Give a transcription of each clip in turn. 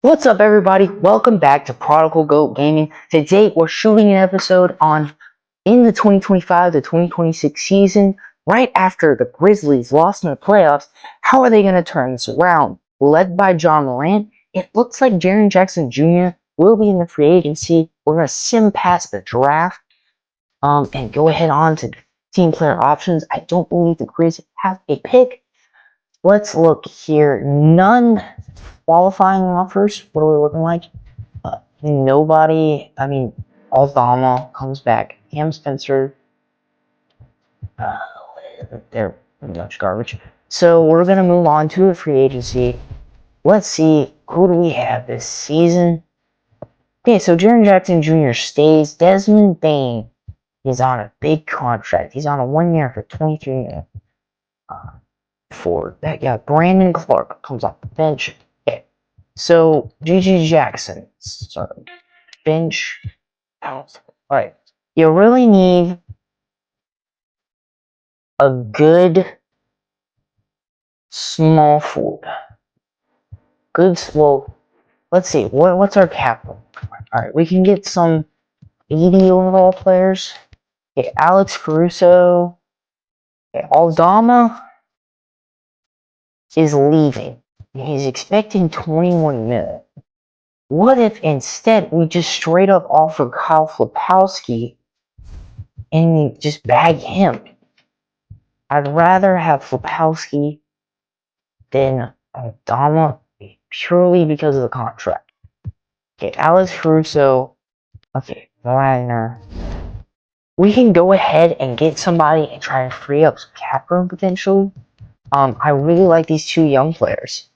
What's up, everybody? Welcome back to Prodigal Goat Gaming. Today we're shooting an episode on in the 2025 to 2026 season, right after the Grizzlies lost in the playoffs. How are they going to turn this around? Led by John Morant, it looks like Jaren Jackson Jr. will be in the free agency. We're going to sim past the draft and go ahead on to team player options. I don't believe the Grizzlies have a pick. Let's look here. None qualifying offers. What are we looking like? Nobody. Aldama comes back. Cam Spencer. They're pretty much garbage. So we're gonna move on to a free agency. Let's see, who do we have this season? Okay, so Jaren Jackson Jr. stays. Desmond Bane is on a big contract. He's on a 1 year for 23 million. For that, yeah, Brandon Clark comes off the bench. Okay, so GG Jackson, sorry, bench. All right, you really need a good small forward. Well, let's see. What's our capital? All right, we can get some 80 overall players. Okay, Alex Caruso. Okay, Aldama is leaving. He's expecting 21 million. What if instead we just straight up offer Kyle Flipowski and we just bag him? I'd rather have Flipowski than Aldama purely because of the contract. Okay, Alex Caruso. Okay, Wagner. We can go ahead and get somebody and try and free up some cap room potential. I really like these two young players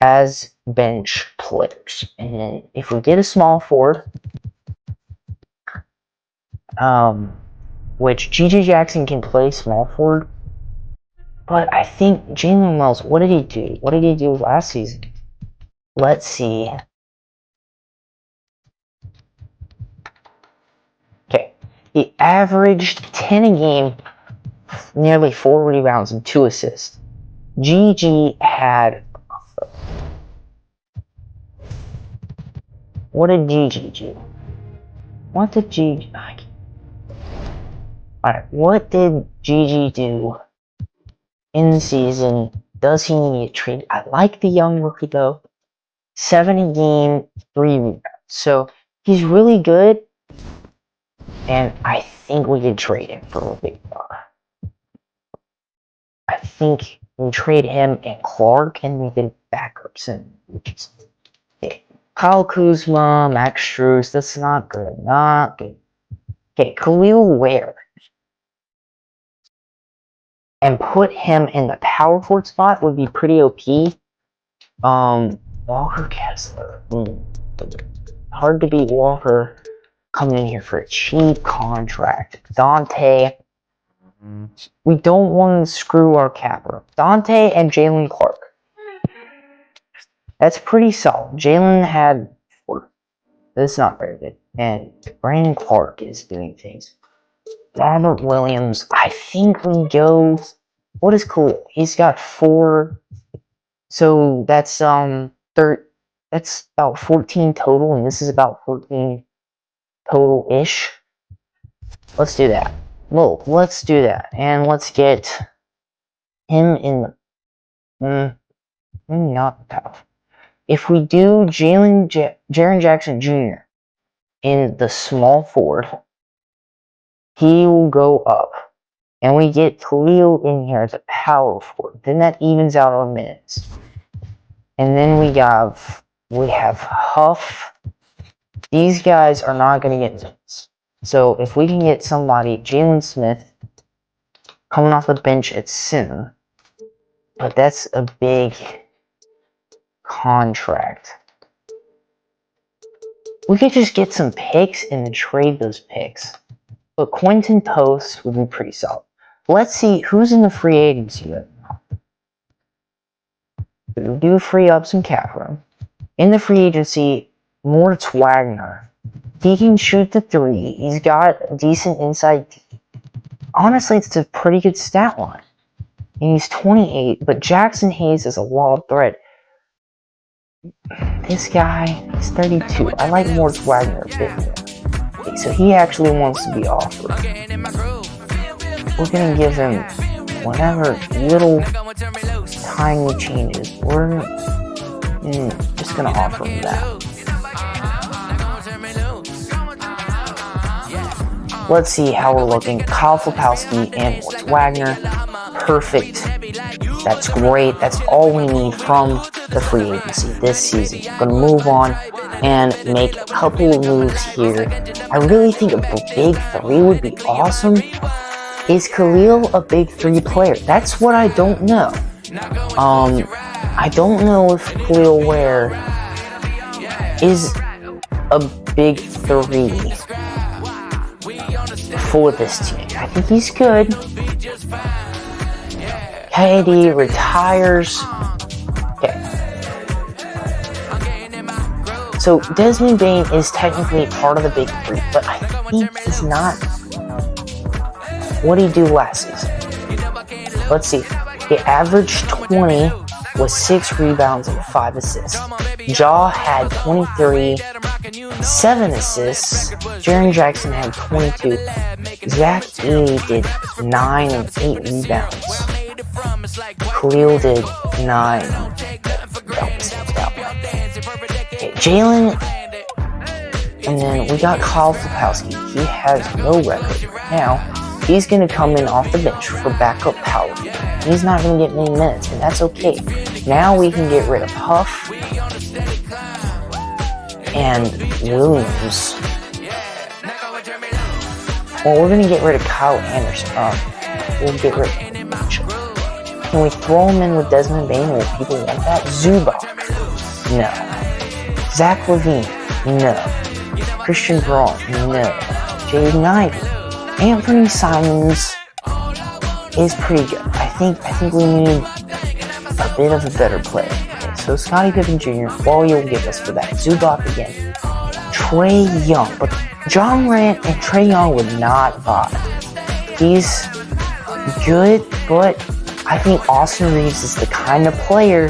as bench players. And then if we get a small forward, which GG Jackson can play small forward, but I think Jalen Wells, what did he do? What did he do last season? Let's see. Okay, he averaged 10 a game, nearly 4 rebounds and 2 assists. GG had... What did GG do? What did GG... Alright, what did GG do in the season? Does he need a trade? I like the young rookie though. 7 a game, 3 rebounds. So he's really good. And I think we could trade him for a big bar. I think we trade him and Clark and we get backups in. Okay. Kyle Kuzma, Max Strus, that's not good. Not good. Okay, Khalil Ware. And put him in the power forward spot would be pretty OP. Walker Kessler. Hard to beat Walker coming in here for a cheap contract. Dante. We don't want to screw our capper. Dante and Jalen Clark. That's pretty solid. Jalen had 4. That's not very good. And Brandon Clark is doing things. Robert Williams. I think we go... What is cool? He's got 4. So that's that's about 14 total, and this is about 14 total-ish. Let's do that. Well, let's do that, and let's get him in the not power. If we do Jaren Jackson Jr. in the small forward, he will go up. And we get Khalil in here as a power forward. Then that evens out our minutes. And then we have Huff. These guys are not going to get minutes. So if we can get somebody, Jalen Smith, coming off the bench at center, but that's a big contract. We could just get some picks and then trade those picks. But Quentin Post would be pretty solid. Let's see who's in the free agency right now. We do free up some cap room. In the free agency, Moritz Wagner. He can shoot the 3. He's got decent inside. Honestly, it's a pretty good stat line. And he's 28, but Jackson Hayes is a wild threat. This guy is 32. I like Moritz Wagner a bit more. Okay, so he actually wants to be offered. We're gonna give him whatever little tiny changes. We're just gonna offer him that. Let's see how we're looking. Kyle Flapowski and Moritz Wagner. Perfect. That's great. That's all we need from the free agency this season. I'm going to move on and make a couple of moves here. I really think a big three would be awesome. Is Khalil a big three player? That's what I don't know. I don't know if Khalil Ware is a big three for this team. I think he's good. KD retires. Okay. So Desmond Bane is technically part of the big three, but I think he's not. What did he do last season? Let's see. He averaged 20 with 6 rebounds and 5 assists. Ja had 23, 7 assists. Jaren Jackson had 22. Zach Edey did 9 and 8 rebounds. Khalil did 9. Okay, Jalen, and then we got Kyle Flapowski. He has no record. Now, he's going to come in off the bench for backup power. He's not going to get many minutes, and that's okay. Now we can get rid of Huff and Williams. Well, we're going to get rid of Kyle Anderson. We'll get rid of Mitchell. Can we throw him in with Desmond Bane? Will people want that? Zubac? No. Zach LaVine? No. Christian Braun? No. Jay Knight? Anthony Simons is pretty good. I think we need a bit of a better player. Okay, so Scottie Pippen Jr., well, you'll give us for that. Zubac again. Trae Young. But John Morant and Trae Young would not buy. He's good, but I think Austin Reeves is the kind of player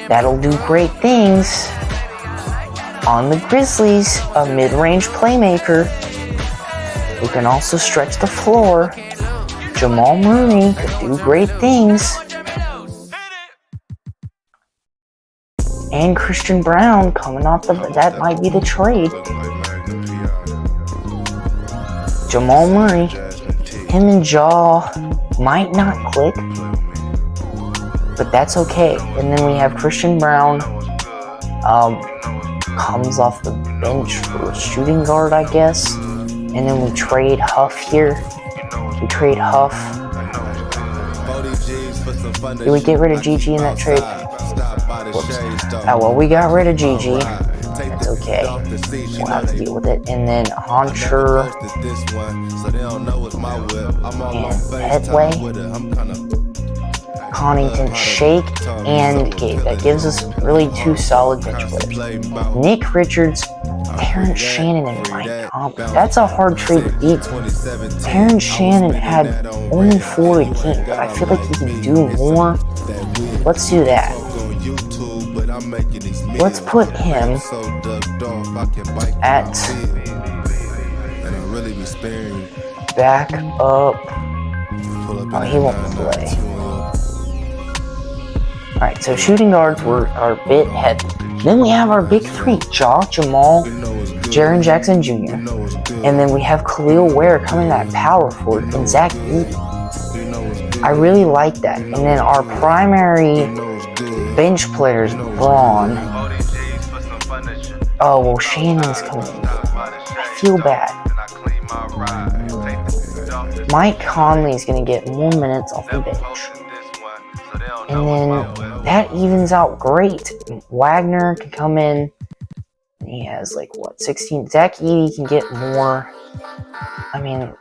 that'll do great things on the Grizzlies. A mid-range playmaker who can also stretch the floor. Jamal Murray could do great things. And Christian Braun coming off that might be the trade. Jamal Murray, him and Ja might not click, but that's okay. And then we have Christian Braun, comes off the bench for a shooting guard, I guess. And then we trade Huff here. We trade Huff. Did we get rid of GG in that trade? Whoops. Oh, well, we got rid of GG. That's okay. We'll have to deal with it. And then Hunter and Headway, Connington, Shake, and Gabe. That gives us really 2 solid bench players. Nick Richards, Terrence Shannon, and Mike Conley. That's a hard trade to beat. Terrence Shannon had only 4 a game, but I feel like he can do more. Let's do that. Let's put him at back up. Oh, he won't play. Alright, so shooting guards are a bit heavy. Then we have our big three, Jamal, Jaren Jackson Jr., and then we have Khalil Ware coming at power forward, and Zach Edey. I really like that. And then our primary bench players, Braun. Oh, well, Shannon's coming in. I feel bad. Mike Conley's going to get more minutes off the bench. And then that evens out great. Wagner can come in. And he has, 16. Zach Edey can get more. I mean,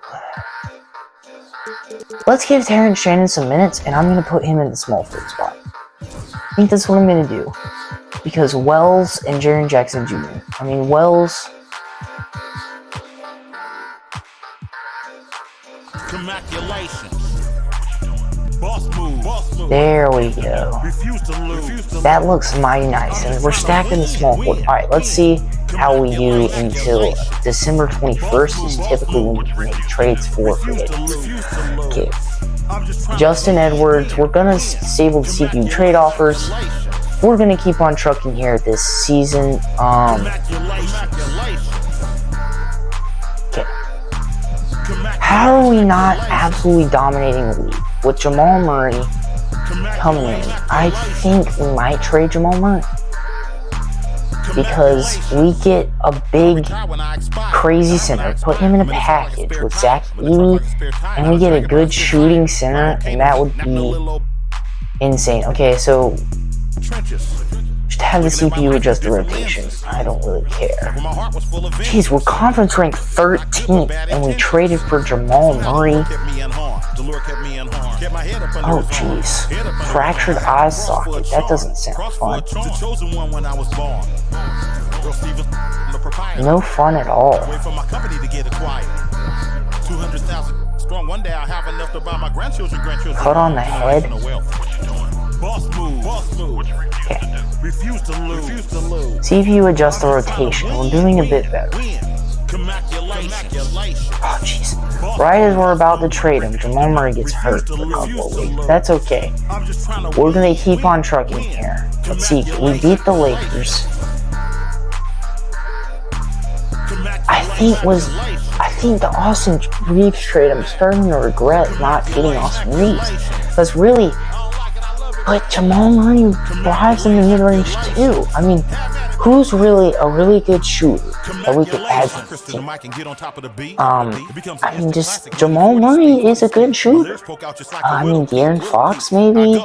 let's give Terrence Shannon some minutes, and I'm going to put him in the small forward spot. I think that's what I'm going to do. Because Wells and Jaren Jackson Jr. I mean, Wells. Congratulations. Boss move. There we go. Refuse to lose. That looks mighty nice, and we're stacked in the small forward. Alright, let's see how we do until December 21st is typically when we make trades for free agents. Okay. Justin Edwards, we're gonna disable the CPU trade offers. We're gonna keep on trucking here this season. Okay. How are we not absolutely dominating the league with Jamal Murray coming in? I think we might trade Jamal Murray because we get a big, crazy center, put him in a package with Zach Edey, and we get a good shooting center, and that would be insane. Okay, so just have the CPU adjust the rotation. I don't really care. Jeez, we're conference ranked 13th, and we traded for Jamal Murray. Oh, jeez. Fractured eye socket. That doesn't sound fun. No fun at all. Cut on the head. Okay. CPU adjust the rotation. We're doing a bit better. Oh, jeez. Right as we're about to trade him, Jamal Murray gets hurt for a couple of weeks. That's okay. We're going to keep on trucking here. Let's see. We beat the Lakers. I think the Austin Reeves trade, I'm starting to regret not getting Austin Reeves. Because really, but Jamal Murray thrives in the mid-range too. I mean, who's really a really good shooter that we could add to this team? I mean, just Jamal Murray is a good shooter. I mean, De'Aaron Fox maybe?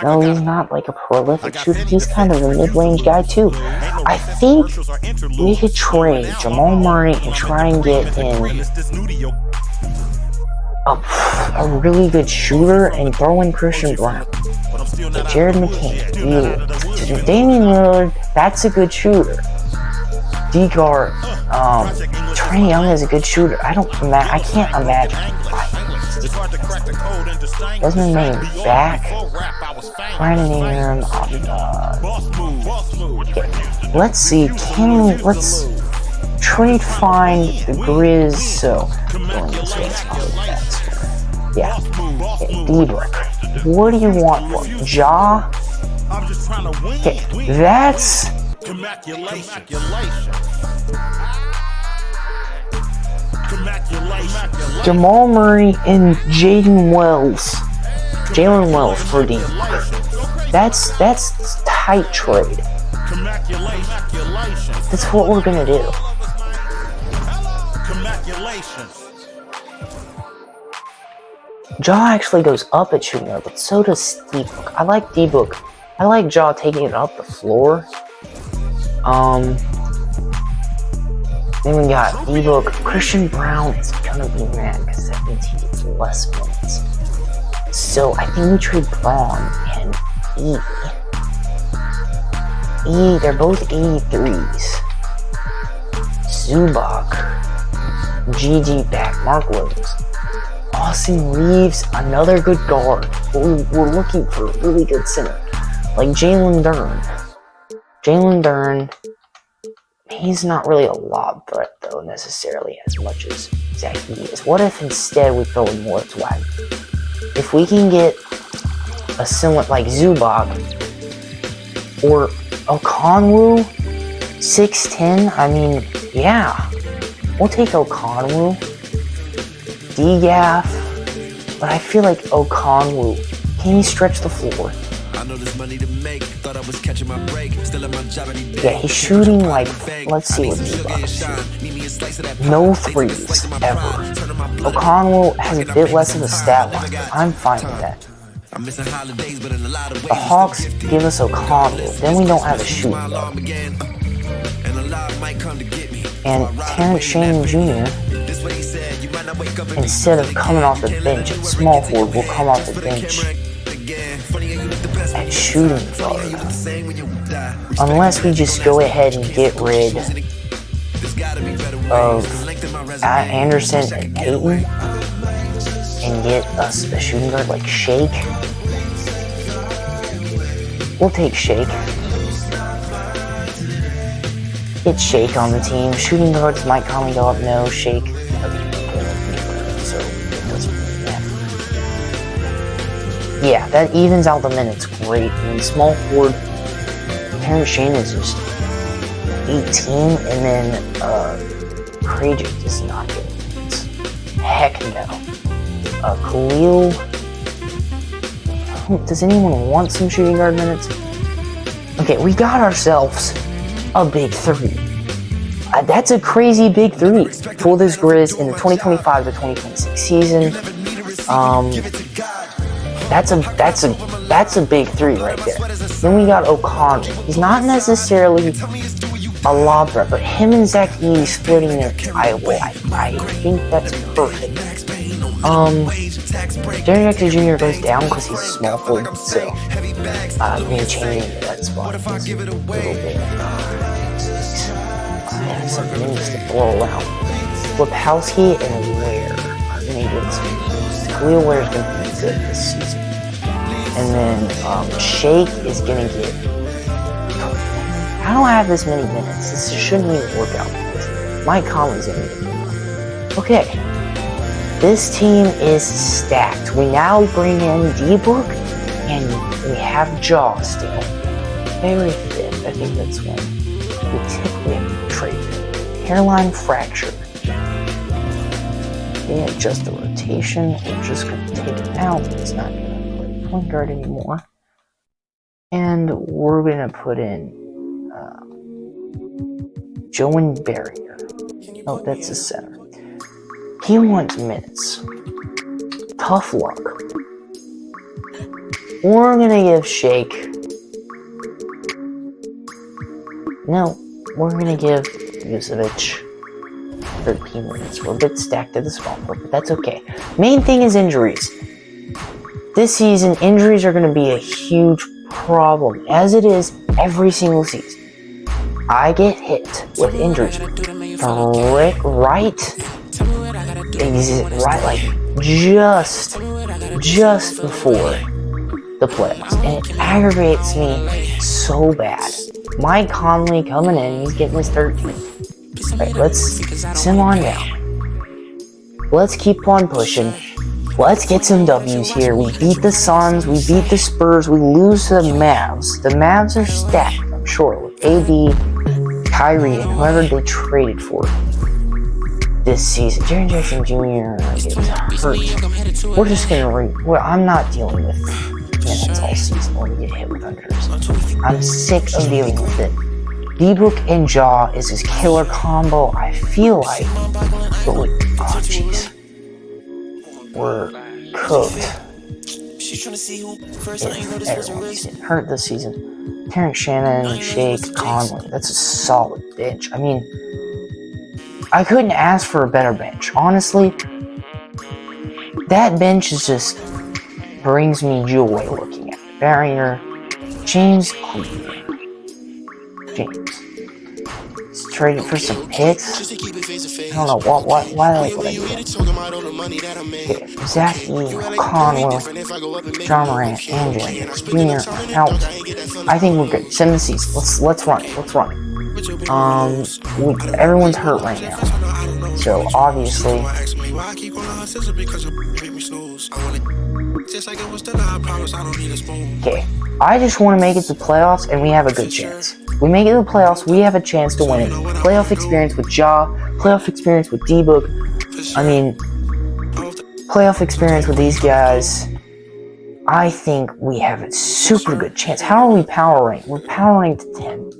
No, he's not like a prolific shooter. He's kind of a mid-range guy too. I think we could trade Jamal Murray and try and get in a really good shooter and throw in Christian Brown. Jared McCain, Damian Lillard, that's a good shooter. D-Guard, Trae Young is a good shooter. I can't imagine. Desmond Bane back. Brandon Ingram. Let's see. Let's trade find the Grizz. So going this way is probably faster. Yeah. Okay, D-Brick. What do you want for him? Ja? Okay, that's Jamal Murray and Jalen Wells for D. That's tight trade. That's what we're gonna do. Ja actually goes up at shooting guard, but so does D-Book. I like D-Book. I like Ja taking it up the floor. Then we got D-Book. Christian Brown is gonna be mad because that means he gets less minutes. So I think we trade Braun and E. They're both 83s. Zubac. GG back. Mark Williams. Austin Reeves, another good guard. We're looking for a really good center. Like Jalen Duren, he's not really a lob threat though necessarily as much as Zach Edey is. What if instead we throw in Moritz Wagner? If we can get a similar like Zubac or Okonwu, 6'10", I mean, yeah, we'll take Okonwu. D-Gaff, but I feel like Okonwu, can he stretch the floor? Yeah, he's shooting like, let's see what he's about to shoot. No threes, ever. Okonwu has a bit less of a stat line. I'm fine with that. The Hawks give us Okonwu, then we don't have a shooting guard. And Terrence Shannon Jr., instead of coming off the bench at small forward, will come off the bench at shooting guard. Unless we just go ahead and get rid of Anderson and Payton and get us a shooting guard like Shake. We'll take Shake. It's Shake on the team. Shooting guards might Conley go up. No, Shake. So it doesn't really matter. Yeah, that evens out the minutes great. I mean, small forward, Terrence Shane is just 18, and then Krajic is not good. Heck no. Khalil. Does anyone want some shooting guard minutes? Okay, we got ourselves a big three. That's a crazy big three for this Grizz in the 2025 to 2026 season. That's a big three right there. Then we got O'Connor. He's not necessarily a lob threat, but him and Zach Edey splitting their I think that's perfect. Jarenjackson Jr. goes down because he's a small forward, so me changing that spot is a little bit. I have some names to blow around. Lipowski and Ware are going to get some. Khalil Ware is going to be good this season. And then Shake is going to get. I don't have this many minutes. This shouldn't even work out. Mike Conley's going to get more. Okay. This team is stacked. We now bring in D-Book, and we have Jaw still. Very fit. I think that's one. We typically trade. Hairline fracture. Okay, adjust the rotation. We're just going to take it out. It's not going to play point guard anymore. And we're going to put in Joan Barrier. Oh, that's the center. He wants minutes. Tough luck. We're gonna give Shake. No, we're gonna give Vucevic 13 minutes. We're a bit stacked at the small court, but that's okay. Main thing is injuries. This season, injuries are gonna be a huge problem, as it is every single season. I get hit with injuries right, like just before the playoffs, and it aggravates me so bad. Mike Conley coming in, he's getting his 13. Alright, let's sim on down. Let's keep on pushing. Let's get some W's here. We beat the Suns, we beat the Spurs, we lose to the Mavs. The Mavs are stacked, I'm sure, with AD, Kyrie, and whoever they traded for this season. Jaren Jackson Jr. gets hurt. We're just gonna I'm not dealing with minutes all season when we get hit with unders. I'm sick of dealing with it. D-Book and Jaw is his killer combo. I feel like, oh jeez, we're cooked. Everyone's getting hurt this season. Terrence Shannon, Shake, Conley. That's a solid bench. I mean, I couldn't ask for a better bench. Honestly, that bench is just brings me joy looking at it. Barrier, James Cleaver. James. He's traded for some picks. I don't know why would I do that? Okay, Zach Edey, Conwell, Jamorant, and Jaren Jr. are out. I think we're good. Send the season. Let's run it. Everyone's hurt right now, so obviously. Okay, I just want to make it to playoffs, and we have a good chance. We make it to the playoffs, we have a chance to win it. Playoff experience with Ja, playoff experience with D-Book. I mean, playoff experience with these guys. I think we have a super good chance. How are we power ranked? We're power ranked to 10.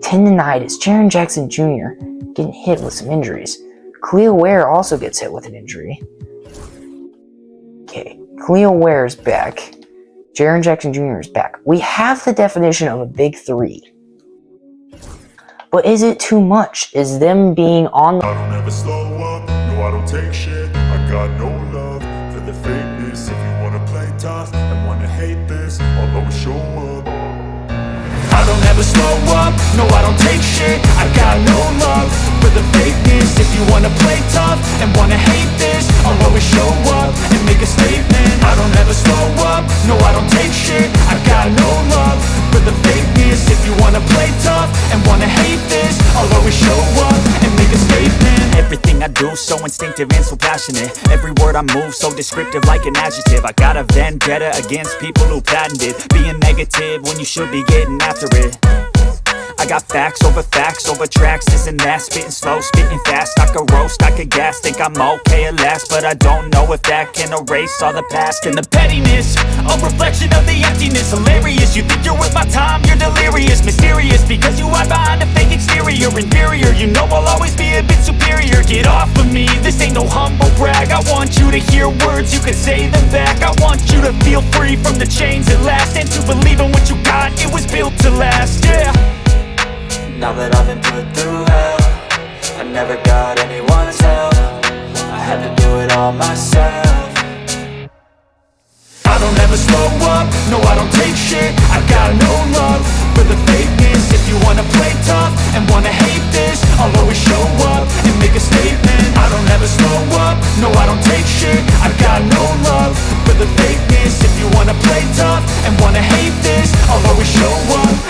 10 tonight is Jaren Jackson Jr. getting hit with some injuries. Khalil Ware also gets hit with an injury. Okay, Khalil Ware is back. Jaren Jackson Jr. is back. We have the definition of a big three. But is it too much? Is them being on the... I don't ever slow up, no I don't take shit. I got no love for the fakeness. If you wanna play tough and wanna hate this, I'll always show up. I don't never slow up, no I don't take shit. I got no love for the fakeness. If you wanna play tough and wanna hate this, I'll always show up and make a statement. I don't ever slow up, no I don't take shit. I got no love for the fakeness. If you wanna play tough and wanna hate this, I'll always show up and make a statement. Everything I do so instinctive and so passionate. Every word I move so descriptive like an adjective. I got a vendetta against people who patented being negative when you should be getting after it. I got facts over tracks, this and that. Spitting slow, spitting fast, I could roast, I could gas. Think I'm okay at last, but I don't know if that can erase all the past. And the pettiness, a reflection of the emptiness. Hilarious, you think you're worth my time, you're delirious. Mysterious, because you hide behind a fake exterior. Inferior, you know I'll always be a bit superior. Get off of me, this ain't no humble brag. I want you to hear words, you can say them back. I want you to feel free from the chains at last, and to believe in what you got, it was built to last, yeah. Now that I've been put through hell, I never got anyone's help. I had to do it all myself. I don't ever slow up, no I don't take shit. I got no love for the fakeness. If you wanna play tough and wanna hate this, I'll always show up and make a statement. I don't ever slow up, no I don't take shit. I got no love for the fakeness. If you wanna play tough and wanna hate this, I'll always show up and